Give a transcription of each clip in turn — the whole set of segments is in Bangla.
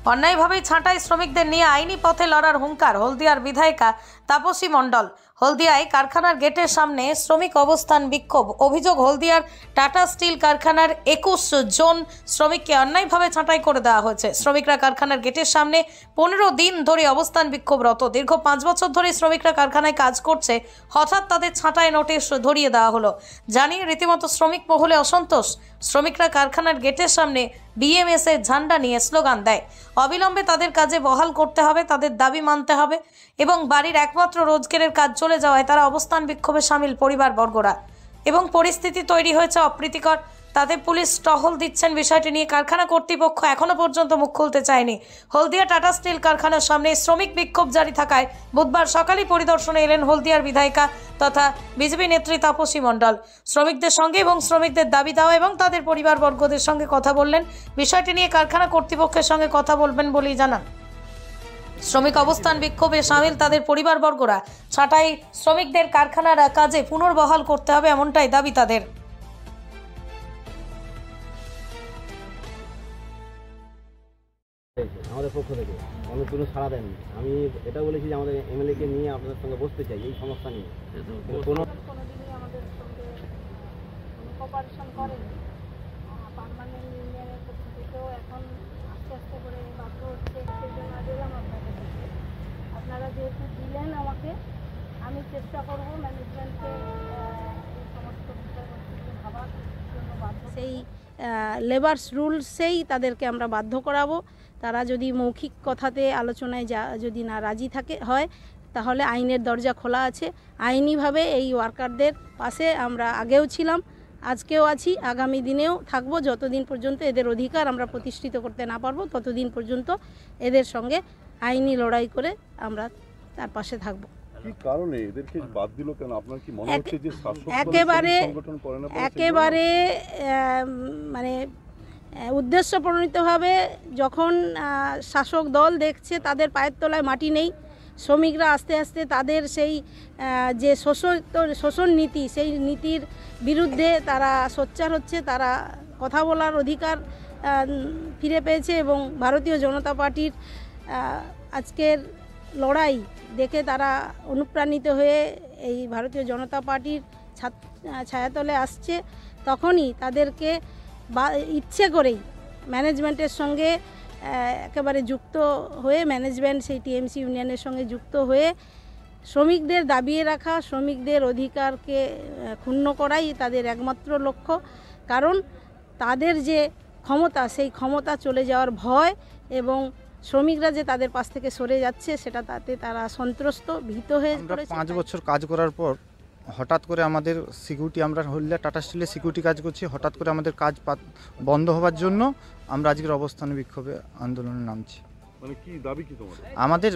অন্যায়ভাবে ছাঁটাই শ্রমিকদের নিয়ে আইনি পথে লড়ার হুঙ্কার হলদিয়ার বিধায়িকা তাপসী মণ্ডল। হলদিয়ায় কারখানার গেটের সামনে শ্রমিক অবস্থান বিক্ষোভ। অভিযোগ, হলদিয়ার টাটা স্টিল কারখানার 21 জন শ্রমিককে অন্যায়ভাবে ছাঁটাই করে দেওয়া হয়েছে। শ্রমিকরা কারখানার গেটের সামনে 15 দিন ধরে অবস্থান বিক্ষোভরত। দীর্ঘ 5 বছর ধরে শ্রমিকরা কারখানায় কাজ করছে, হঠাৎ তাদের ছাঁটাই নোটিশ ধরিয়ে দেওয়া হলো। জানিয়ে রীতিমতো শ্রমিক মহলে অসন্তোষ। শ্রমিকরা কারখানার গেটের সামনে বিএমএস এর ঝান্ডা নিয়ে স্লোগান দেয়। অবিলম্বে তাদের কাজে বহাল করতে হবে, তাদের দাবি মানতে হবে এবং বাড়ির একমাত্র রোজগারের কাজ চলে যাওয়ায় তারা অবস্থান বিক্ষোভে সামিল পরিবারবর্গরা। এবং পরিস্থিতি তৈরি হয়েছে অপ্রীতিকর। তাতে পুলিশ টহল দিচ্ছেন। বিষয়টি নিয়ে কারখানা কর্তৃপক্ষ এখনো পর্যন্ত মুখ খুলতে চায়নি। হলদিয়া টাটা স্টিল কারখানার সামনে শ্রমিক বিক্ষোভ জারি থাকায় বুধবার সকালে পরিদর্শনে এলেন হলদিয়ার বিধায়িকা তথা বিজেপি নেত্রী তাপসী মণ্ডল। শ্রমিকদের সঙ্গে এবং শ্রমিকদের দাবি দেওয়া এবং তাদের পরিবারবর্গদের সঙ্গে কথা বললেন। বিষয়টি নিয়ে কারখানা কর্তৃপক্ষের সঙ্গে কথা বলবেন বলেই জানান। শ্রমিক অবস্থান বিক্ষোভে সামিল তাদের পরিবারবর্গরা। ছাঁটাই শ্রমিকদের কারখানার কাজে পুনর্বহাল করতে হবে, এমনটাই দাবি তাদের। আমাদের পক্ষ থেকে কোনো সাড়া দেননি। আমি এটা বলেছি যে আমাদের এমএলএকে নিয়ে আপনাদের সঙ্গে বসতে চাই এই সমস্যা নিয়ে। কোনোদিনই আমাদের সঙ্গে কোঅপারেশন করেনি। পার্মানেন্ট ইউনিয়নের পক্ষ থেকেও এখন আস্তে আস্তে করে বাধ্য হচ্ছে। সেই জন্য দিলাম আপনাদের কাছে। আপনারা যেহেতু দিলেন আমাকে, আমি চেষ্টা করব ম্যানেজমেন্টকে এই সমস্ত বিষয়বস্তুকে ভাবার জন্য বাধ্য। সেই লেবার্স রুলসেই তাদেরকে আমরা বাধ্য করাবো। তারা যদি মৌখিক কথাতে আলোচনায় যদি না রাজি হয় তাহলে আইনের দরজা খোলা আছে। আইনিভাবে এই ওয়ার্কারদের পাশে আমরা আগেও ছিলাম, আজকেও আছি, আগামী দিনেও থাকবো। যতদিন পর্যন্ত এদের অধিকার আমরা প্রতিষ্ঠিত করতে না পারবো ততদিন পর্যন্ত এদের সঙ্গে আইনি লড়াই করে আমরা তার পাশে থাকবো। কি কারণে এদেরকে বাদ দিল কেন? আপনার কি মনে হচ্ছে যে শাসক একেবারে মানে উদ্দেশ্যপ্রণোদিতভাবে যখন শাসক দল দেখছে তাদের পায়ের তলায় মাটি নেই, শ্রমিকরা আস্তে আস্তে তাদের সেই যে শোষণ নীতি, সেই নীতির বিরুদ্ধে তারা সোচ্চার হচ্ছে, তারা কথা বলার অধিকার ফিরে পেয়েছে এবং ভারতীয় জনতা পার্টির আজকের লড়াই দেখে তারা অনুপ্রাণিত হয়ে এই ভারতীয় জনতা পার্টির ছায়াতলে আসছে। তখনই তাদেরকে ইচ্ছে করেই ম্যানেজমেন্টের সঙ্গে একেবারে যুক্ত হয়ে, ম্যানেজমেন্ট সেই টিএমসি ইউনিয়নের সঙ্গে যুক্ত হয়ে শ্রমিকদের দাবিয়ে রাখা, শ্রমিকদের অধিকারকে ক্ষুণ্ণ করাই তাদের একমাত্র লক্ষ্য। কারণ তাদের যে ক্ষমতা, সেই ক্ষমতা চলে যাওয়ার ভয় এবং শ্রমিকরা যে তাদের পাশ থেকে সরে যাচ্ছে সেটা তাতে তারা সন্ত্রস্ত, ভীত হয়ে পড়েছে। 5 বছর কাজ করার পর হঠাৎ করে আমাদের সিকিউরিটি, আমরা হলদিয়া টাটা স্টিলে সিকিউরিটি কাজ করছি, হঠাৎ করে আমাদের কাজ বন্ধ হওয়ার জন্য আমরা আজকের অবস্থান বিক্ষোভে আন্দোলনে নামছি। মানে কি দাবি কি তোমাদের? আমাদের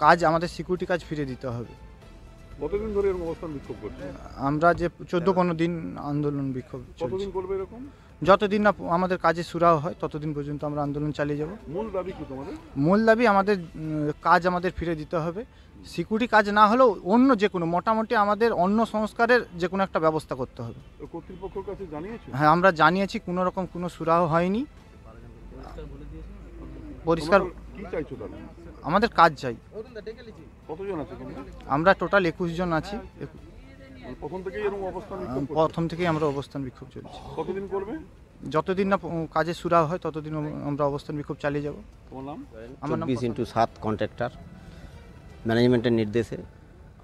কাজ, আমাদের সিকিউরিটি কাজ ফিরে দিতে হবে। কতদিন ধরে এরকম অবস্থান বিক্ষোভ করছে? আমরা যে 14-15 দিন আন্দোলন বিক্ষোভ। কতদিন করবে এরকম? যতদিন না আমাদের কাজে সুরাহ হয় ততদিন পর্যন্ত আমরা আন্দোলন চালিয়ে যাব। মূল দাবি কি তোমাদের? মূল দাবি আমাদের কাজ আমাদের ফিরে দিতে হবে। সিকিউরিটি কাজ না হলেও অন্য যে কোনো, মোটামুটি আমাদের অন্য সংস্কারের যে কোনো একটা ব্যবস্থা করতে হবে। কর্তৃপক্ষের কাছে জানিয়েছো? হ্যাঁ, আমরা জানিয়েছি, কোনো রকম কোনো সুরাহ হয়নি। পরিষ্কার কি চাইছো তাহলে? আমাদের কাজ চাই। কতজন আছে তোমরা? আমরা টোটাল 21 জন আছি। প্রথম থেকেই এরকম অবস্থান বিক্ষোভ করছো? প্রথম থেকেই আমরা অবস্থান বিক্ষোভ চলছে। কতদিন করবে? যতদিন না কাজে সুরাহ হয় ততদিন আমরা অবস্থান বিক্ষোভ চালিয়ে যাব। তোমার নাম? আমার নাম 24x7 কন্ট্রাক্টর। ম্যানেজমেন্টের নির্দেশে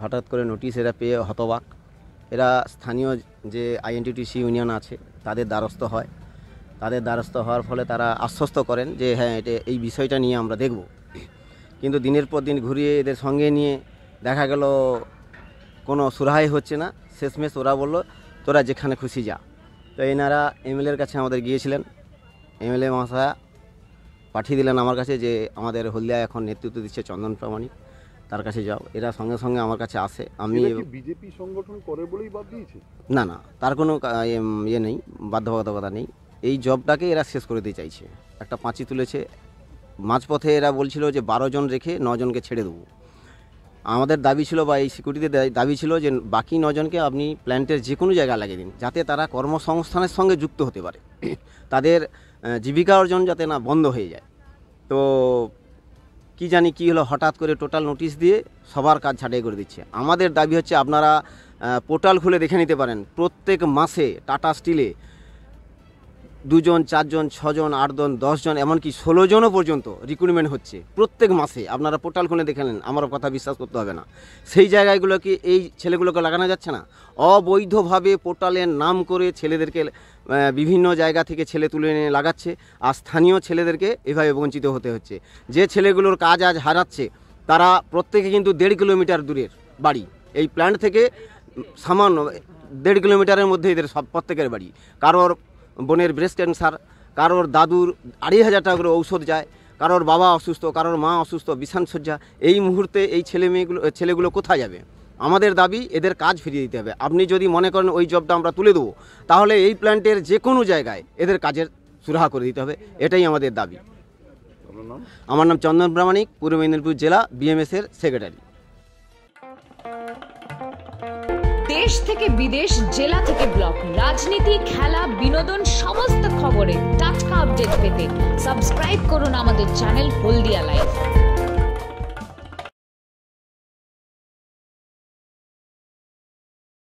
হঠাৎ করে নোটিশ এরা পেয়ে হতবাক। এরা স্থানীয় যে আইএনটিটিসি ইউনিয়ন আছে তাদের দ্বারস্থ হয়। তাদের দ্বারস্থ হওয়ার ফলে তারা আশ্বস্ত করেন যে হ্যাঁ, এই বিষয়টা নিয়ে আমরা দেখব। কিন্তু দিনের পর দিন ঘুরিয়ে এদের সঙ্গে নিয়ে দেখা গেল কোনো সুরাহাই হচ্ছে না। শেষমেশ ওরা বলল তোরা যেখানে খুশি যা। তো এনারা এমএলএর কাছে আমাদের গিয়েছিলেন। এমএলএ মহাশয়া পাঠিয়ে দিলেন আমার কাছে যে আমাদের হলদিয়া এখন নেতৃত্ব দিচ্ছে চন্দন প্রামাণিক, তার কাছে যাও। এরা সঙ্গে সঙ্গে আমার কাছে আসে। আমি বিজেপি সংগঠন করে বলেই বাদ দিয়েছে? না, তার কোনো ইয়ে নেই, বাধ্যবাধকতা নেই। এই জবটাকে এরা শেষ করে দিতে চাইছে। একটা পাঁচি তুলেছে মাঝপথে। এরা বলছিল যে 12 জন রেখে 9 জনকে ছেড়ে দেবো। আমাদের দাবি ছিল বা এই সিকিউরিটিতে দাবি ছিল যে বাকি 9 জনকে আপনি প্ল্যান্টের যে কোনো জায়গায় লাগিয়ে দিন, যাতে তারা কর্মসংস্থানের সঙ্গে যুক্ত হতে পারে, তাদের জীবিকা অর্জন যাতে না বন্ধ হয়ে যায়। তো কি জানি কি হলো, হঠাৎ করে টোটাল নোটিশ দিয়ে সবার কাজ ছাঁটাই করে দিচ্ছে। আমাদের দাবি হচ্ছে আপনারা পোর্টাল খুলে দেখে নিতে পারেন, প্রত্যেক মাসে টাটা স্টিলে 2 জন 4 জন 6 জন 8 জন 10 জন এমনকি 16 জনও পর্যন্ত রিক্রুটমেন্ট হচ্ছে প্রত্যেক মাসে। আপনারা পোর্টাল খুলে দেখে নেন, আমার কথা বিশ্বাস করতে হবে না। সেই জায়গাগুলোকে এই ছেলেগুলোকে লাগানো যাচ্ছে না, অবৈধভাবে পোর্টালের নাম করে ছেলেদেরকে বিভিন্ন জায়গা থেকে ছেলে তুলে এনে লাগাচ্ছে, আর স্থানীয় ছেলেদেরকে এভাবে বঞ্চিত হতে হচ্ছে। যে ছেলেগুলোর কাজ আজ হারাচ্ছে তারা প্রত্যেকে কিন্তু 1.5 কিলোমিটার দূরের বাড়ি, এই প্ল্যান্ট থেকে সামান্য 1.5 কিলোমিটারের মধ্যে এদের সব প্রত্যেকের বাড়ি। কারোর বোনের ব্রেস্ট ক্যান্সার, কারোর দাদুর 2,500 টাকা করে ঔষধ যায়, কারোর বাবা অসুস্থ, কারোর মা অসুস্থ, বিছানাসজ্জা। এই মুহূর্তে এই ছেলেগুলো কোথায় যাবে? আমাদের দাবি এদের কাজ ফিরিয়ে দিতে হবে। আপনি যদি মনে করেন ওই জবটা আমরা তুলে দেবো, তাহলে এই প্ল্যান্টের যে কোনো জায়গায় এদের কাজের সুরাহা করে দিতে হবে, এটাই আমাদের দাবি। আমার নাম চন্দন প্রামাণিক, পূর্ব মেদিনীপুর জেলা বিএমএস-এর সেক্রেটারি। দেশ থেকে বিদেশ, জেলা থেকে ব্লক, রাজনীতি, খেলা, বিনোদন সমস্ত খবরে টাটকা আপডেট পেতে সাবস্ক্রাইব করুন আমাদের চ্যানেল হলদিয়া লাইভ।